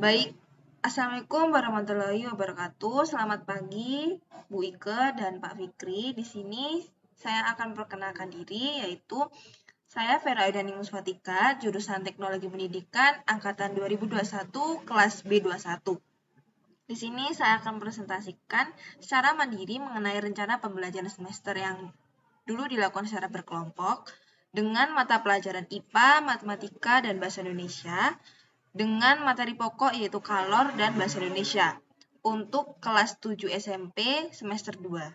Baik, Assalamualaikum warahmatullahi wabarakatuh. Selamat pagi, Bu Ike dan Pak Fikri. Di sini saya akan perkenalkan diri, yaitu saya Vera Aidani Musfatika, jurusan Teknologi Pendidikan Angkatan 2021, kelas B21. Di sini saya akan presentasikan secara mandiri mengenai rencana pembelajaran semester yang dulu dilakukan secara berkelompok dengan mata pelajaran IPA, Matematika, dan Bahasa Indonesia dengan materi pokok yaitu Kalor dan Bahasa Indonesia untuk kelas 7 SMP semester 2.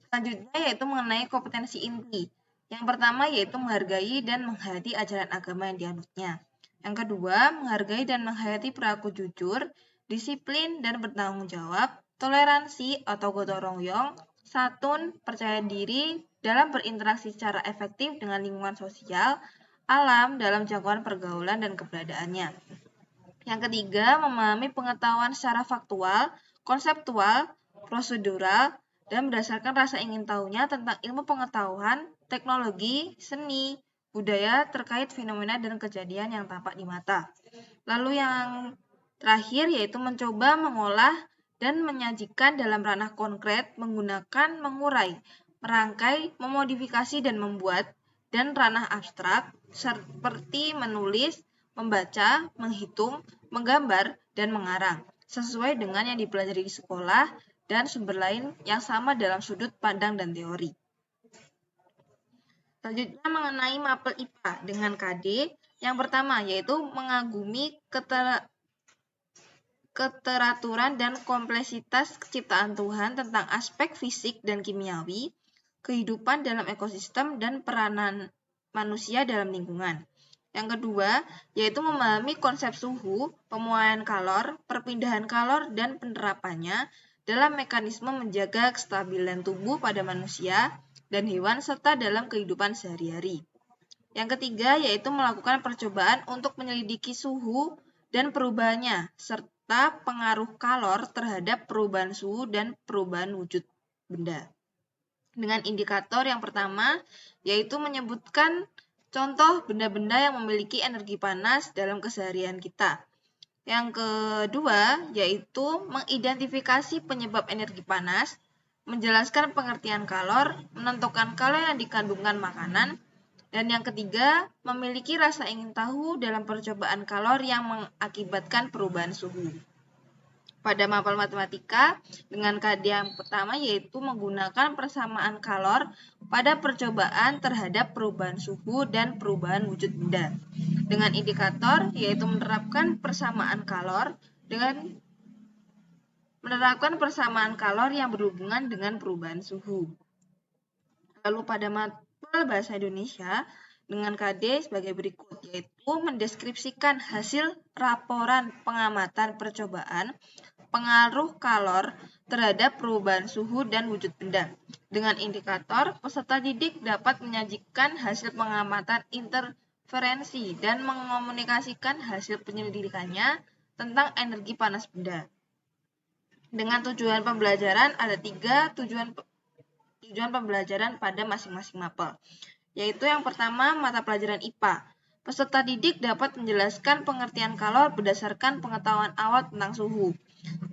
Selanjutnya yaitu mengenai kompetensi inti. Yang pertama yaitu menghargai dan menghayati ajaran agama yang dianutnya. Yang kedua, menghargai dan menghayati perilaku jujur, disiplin dan bertanggung jawab, toleransi atau gotong royong, santun, percaya diri dalam berinteraksi secara efektif dengan lingkungan sosial, alam dalam jangkauan pergaulan dan keberadaannya. Yang ketiga, memahami pengetahuan secara faktual, konseptual, prosedural, dan berdasarkan rasa ingin tahunya tentang ilmu pengetahuan, teknologi, seni, budaya terkait fenomena dan kejadian yang tampak di mata. Lalu yang terakhir yaitu mencoba mengolah dan menyajikan dalam ranah konkret menggunakan mengurai, merangkai, memodifikasi dan membuat, dan ranah abstrak seperti menulis, membaca, menghitung, menggambar, dan mengarang, sesuai dengan yang dipelajari di sekolah dan sumber lain yang sama dalam sudut pandang dan teori. Selanjutnya mengenai mapel IPA dengan KD, yang pertama yaitu mengagumi keteraturan dan kompleksitas ciptaan Tuhan tentang aspek fisik dan kimiawi, kehidupan dalam ekosistem, dan peranan manusia dalam lingkungan. Yang kedua, yaitu memahami konsep suhu, pemuaian kalor, perpindahan kalor, dan penerapannya dalam mekanisme menjaga kestabilan tubuh pada manusia dan hewan serta dalam kehidupan sehari-hari. Yang ketiga, yaitu melakukan percobaan untuk menyelidiki suhu dan perubahannya, serta pengaruh kalor terhadap perubahan suhu dan perubahan wujud benda. Dengan indikator yang pertama, yaitu menyebutkan contoh benda-benda yang memiliki energi panas dalam keseharian kita. Yang kedua, yaitu mengidentifikasi penyebab energi panas, menjelaskan pengertian kalor, menentukan kalor yang dikandungkan makanan, dan yang ketiga, memiliki rasa ingin tahu dalam percobaan kalor yang mengakibatkan perubahan suhu. Pada mapel matematika, dengan KD yang pertama yaitu menggunakan persamaan kalor pada percobaan terhadap perubahan suhu dan perubahan wujud benda. Dengan indikator yaitu menerapkan persamaan kalor yang berhubungan dengan perubahan suhu. Lalu pada mapel bahasa Indonesia dengan KD sebagai berikut, yaitu mendeskripsikan hasil laporan pengamatan percobaan pengaruh kalor terhadap perubahan suhu dan wujud benda. Dengan indikator, peserta didik dapat menyajikan hasil pengamatan interferensi dan mengomunikasikan hasil penyelidikannya tentang energi panas benda. Dengan tujuan pembelajaran, ada 3 tujuan pembelajaran pada masing-masing mapel, yaitu yang pertama mata pelajaran IPA. Peserta didik dapat menjelaskan pengertian kalor berdasarkan pengetahuan awal tentang suhu.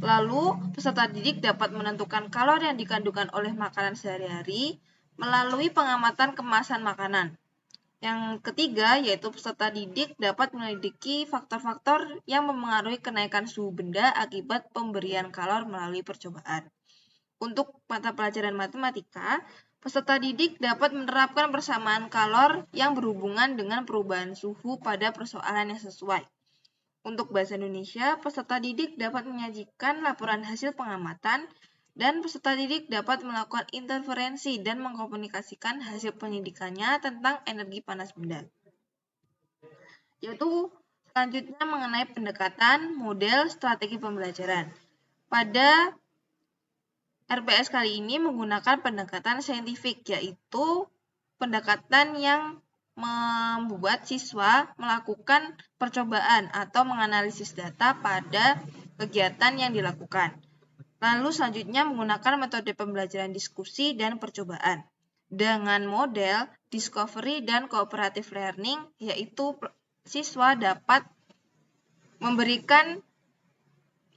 Lalu, peserta didik dapat menentukan kalor yang dikandungkan oleh makanan sehari-hari melalui pengamatan kemasan makanan. Yang ketiga, yaitu peserta didik dapat menyelidiki faktor-faktor yang mempengaruhi kenaikan suhu benda akibat pemberian kalor melalui percobaan. Untuk mata pelajaran matematika, peserta didik dapat menerapkan persamaan kalor yang berhubungan dengan perubahan suhu pada persoalan yang sesuai. Untuk bahasa Indonesia, peserta didik dapat menyajikan laporan hasil pengamatan dan peserta didik dapat melakukan interferensi dan mengkomunikasikan hasil penyidikannya tentang energi panas benda. Yaitu selanjutnya mengenai pendekatan, model, strategi pembelajaran. Pada RPS kali ini menggunakan pendekatan saintifik, yaitu pendekatan yang membuat siswa melakukan percobaan atau menganalisis data pada kegiatan yang dilakukan. Lalu selanjutnya menggunakan metode pembelajaran diskusi dan percobaan. dengan model discovery dan cooperative learning, yaitu siswa dapat memberikan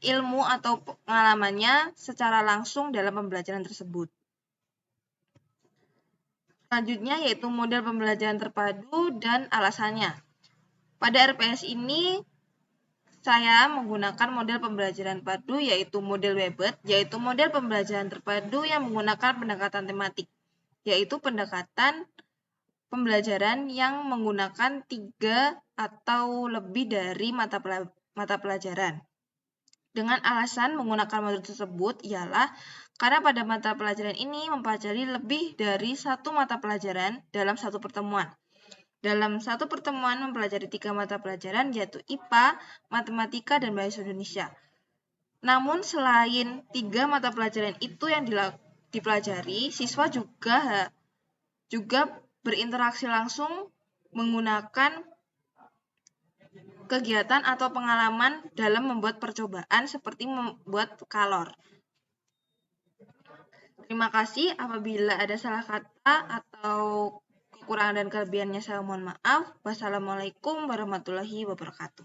ilmu atau pengalamannya secara langsung dalam pembelajaran tersebut. Selanjutnya yaitu model pembelajaran terpadu dan alasannya. Pada RPS ini saya menggunakan model pembelajaran padu yaitu model Webert, yaitu model pembelajaran terpadu yang menggunakan pendekatan tematik, yaitu pendekatan pembelajaran yang menggunakan 3 atau lebih dari mata pelajaran. Dengan alasan menggunakan model tersebut ialah karena pada mata pelajaran ini mempelajari lebih dari satu mata pelajaran dalam satu pertemuan. Dalam satu pertemuan mempelajari 3 mata pelajaran yaitu IPA, Matematika, dan Bahasa Indonesia. Namun selain 3 mata pelajaran itu yang dipelajari, siswa juga berinteraksi langsung menggunakan kegiatan atau pengalaman dalam membuat percobaan seperti membuat kalor. Terima kasih. Apabila ada salah kata atau kekurangan dan kelebihannya saya mohon maaf. Wassalamualaikum warahmatullahi wabarakatuh.